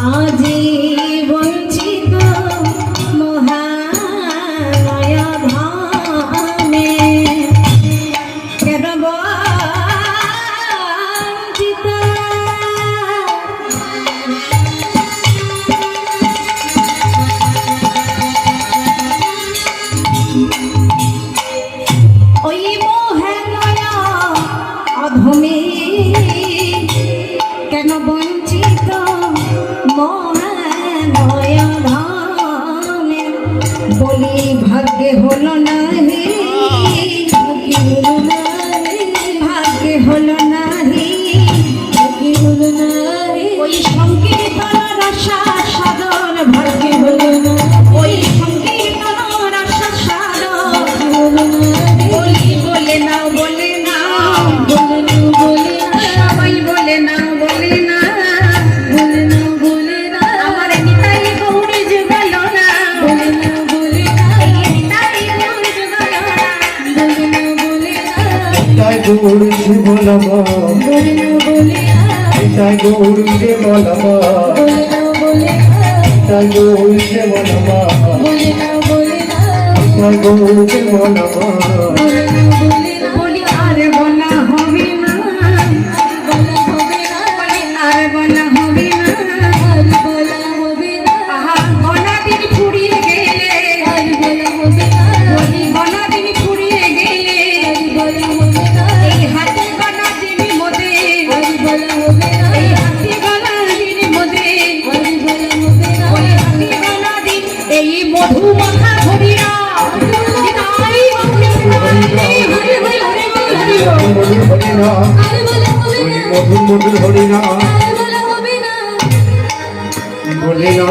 আজি বঞ্চিত মহালয় ধামে কেন বঞ্চিত ওই মহালয় অধমে কেন বঞ্চিত মহালয় ধামে বলি ভাগ্যে হলো না হে ভাগ্যে হলো না হে ওই সংকীর্তন রসা সাধন ভাগ্যে হলো না ওই সংকীর্তন রসা সাধন বলি বলে না বলে না সবাই বলে না বলে না আমার নিতাই গৌরী যুগল না এই নিতাই গৌরী যুগল না নিতাই গৌরী যুগল নিতাই গৌরী যুগল নিতাই গৌরী যুগল নিতাই গৌরী যুগল বলি আর বলা হবে না বলি আর বলা হবে না আহা গলা দিন ফুরিয়ে গেলে বলি গলা দিন ফুরিয়ে গেলে এই হাতে গলা দিন মধ্যে এই হাতে গলা দিন মধ্যে বলি হাতে গলা দিন এই মধু মাখা হরিরা মধুর মধুর হরিনা বলে না